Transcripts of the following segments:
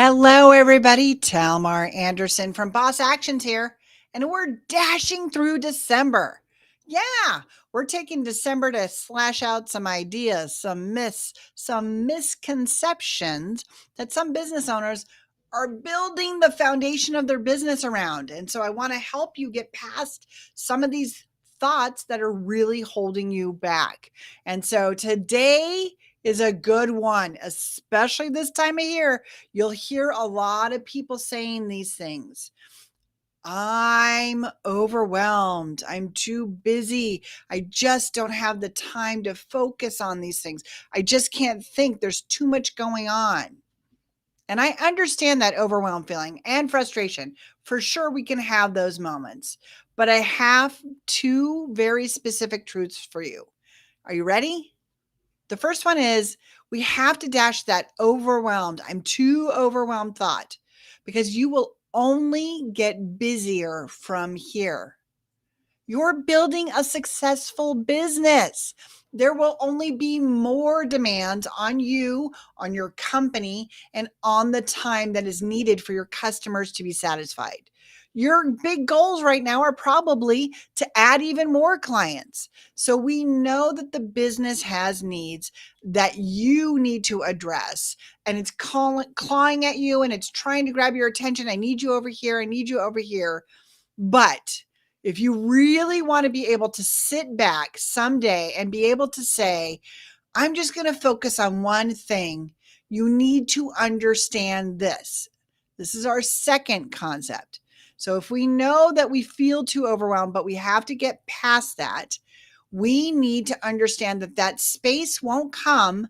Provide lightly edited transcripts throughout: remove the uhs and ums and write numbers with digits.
Hello, everybody. Talmar Anderson from Boss Actions here, and we're dashing through December. Yeah, we're taking December to slash out some ideas, some myths, some misconceptions that some business owners are building the foundation of their business around. And so I want to help you get past some of these thoughts that are really holding you back. And so today is a good one, especially this time of year. You'll hear a lot of people saying these things. I'm overwhelmed. I'm too busy. I just don't have the time to focus on these things. I just can't think. There's too much going on. And I understand that overwhelmed feeling and frustration. For sure, we can have those moments. But I have two very specific truths for you. Are you ready? The first one is we have to dash that overwhelmed, I'm too overwhelmed thought, because you will only get busier from here. You're building a successful business. There will only be more demands on you, on your company, and on the time that is needed for your customers to be satisfied. Your big goals right now are probably to add even more clients. So we know that the business has needs that you need to address, and it's clawing at you and it's trying to grab your attention. I need you over here. I need you over here. But if you really want to be able to sit back someday and be able to say, I'm just going to focus on one thing, you need to understand this. This is our second concept. So if we know that we feel too overwhelmed, but we have to get past that, we need to understand that that space won't come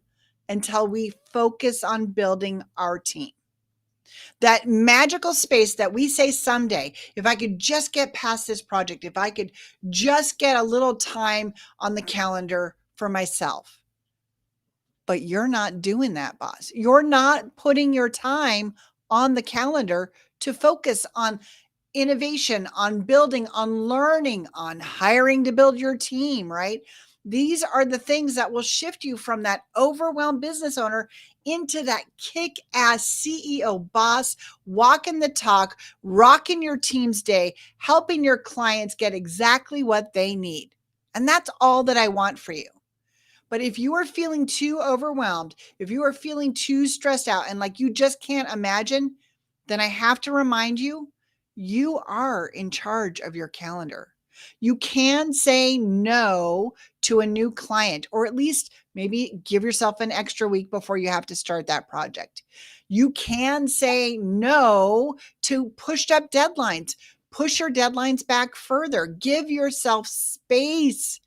until we focus on building our team. That magical space that we say someday, if I could just get past this project, if I could just get a little time on the calendar for myself. But you're not doing that, boss. You're not putting your time on the calendar to focus on innovation, on building, on learning, on hiring to build your team, right? These are the things that will shift you from that overwhelmed business owner into that kick-ass CEO boss, walking the talk, rocking your team's day, helping your clients get exactly what they need. And that's all that I want for you. But if you are feeling too overwhelmed, if you are feeling too stressed out and like you just can't imagine, then I have to remind you, you are in charge of your calendar. You can say no to a new client, or at least maybe give yourself an extra week before you have to start that project. You can say no to pushed up deadlines. Push your deadlines back further. Give yourself space.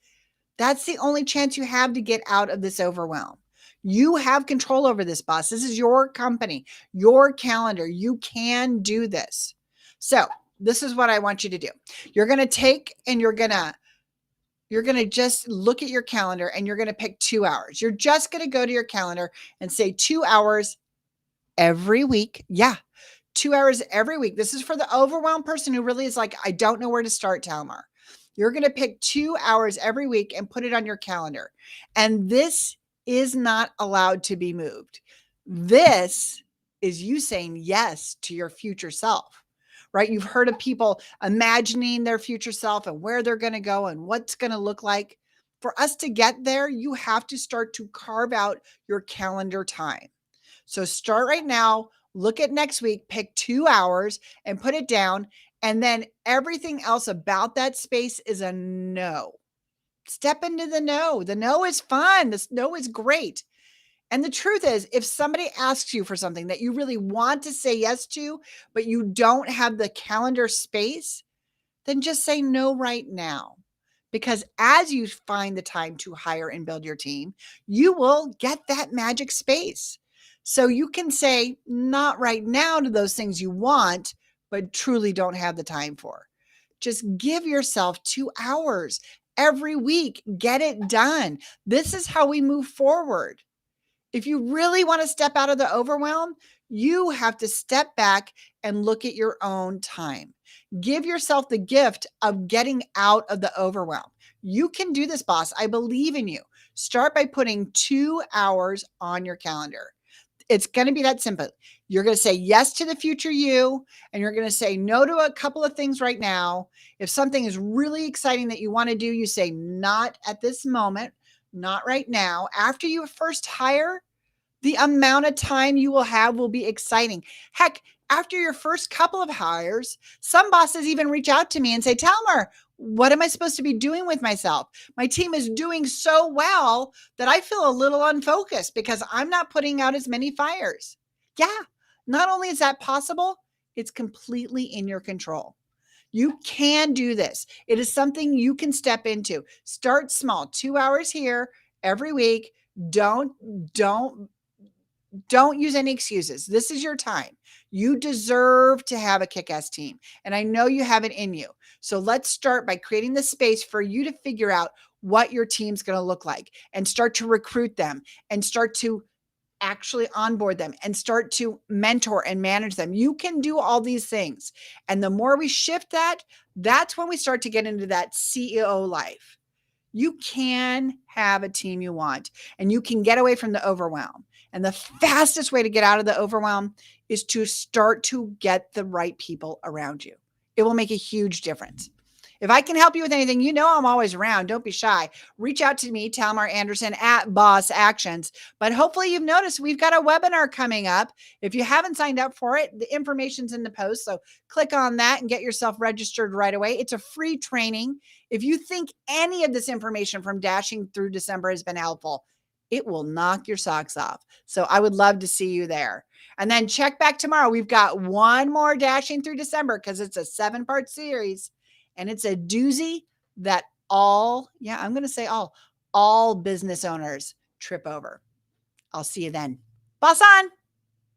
That's the only chance you have to get out of this overwhelm. You have control over this, boss. This is your company, your calendar. You can do this. So this is what I want you to do. You're going to take and you're going to just look at your calendar and you're going to pick 2 hours. You're just going to go to your calendar and say 2 hours every week. Yeah. 2 hours every week. This is for the overwhelmed person who really is like, I don't know where to start, Talmar. You're going to pick 2 hours every week and put it on your calendar. And this is not allowed to be moved. This is you saying yes to your future self, right? You've heard of people imagining their future self and where they're going to go and what's going to look like. For us to get there, you have to start to carve out your calendar time. So start right now, look at next week, pick 2 hours and put it down. And then everything else about that space is a no. Step into the no. The no is fun. The no is great. And the truth is, if somebody asks you for something that you really want to say yes to, but you don't have the calendar space, then just say no right now. Because as you find the time to hire and build your team, you will get that magic space. So you can say not right now to those things you want, but truly don't have the time for. Just give yourself 2 hours every week. Get it done. This is how we move forward. If you really want to step out of the overwhelm, you have to step back and look at your own time. Give yourself the gift of getting out of the overwhelm. You can do this, boss. I believe in you. Start by putting 2 hours on your calendar. It's going to be that simple. You're going to say yes to the future you, and you're going to say no to a couple of things right now. If something is really exciting that you want to do, you say not at this moment, not right now. After you first hire, the amount of time you will have will be exciting. Heck, after your first couple of hires, some bosses even reach out to me and say, Talmar, what am I supposed to be doing with myself? My team is doing so well that I feel a little unfocused because I'm not putting out as many fires. Yeah, not only is that possible, it's completely in your control. You can do this. It is something you can step into. Start small, 2 hours here every week. Don't don't don't use any excuses. This is your time. You deserve to have a kick-ass team. And I know you have it in you. So let's start by creating the space for you to figure out what your team's going to look like and start to recruit them and start to actually onboard them and start to mentor and manage them. You can do all these things. And the more we shift that, that's when we start to get into that CEO life. You can have a team you want, and you can get away from the overwhelm. And the fastest way to get out of the overwhelm is to start to get the right people around you. It will make a huge difference. If I can help you with anything, you know I'm always around. Don't be shy. Reach out to me, Talmar Anderson at Boss Actions. But hopefully you've noticed we've got a webinar coming up. If you haven't signed up for it, the information's in the post. So click on that and get yourself registered right away. It's a free training. If you think any of this information from Dashing Through December has been helpful, it will knock your socks off. So I would love to see you there. And then check back tomorrow. We've got one more Dashing Through December because it's a 7-part series. And it's a doozy that I'm going to say all business owners trip over. I'll see you then. Boss on.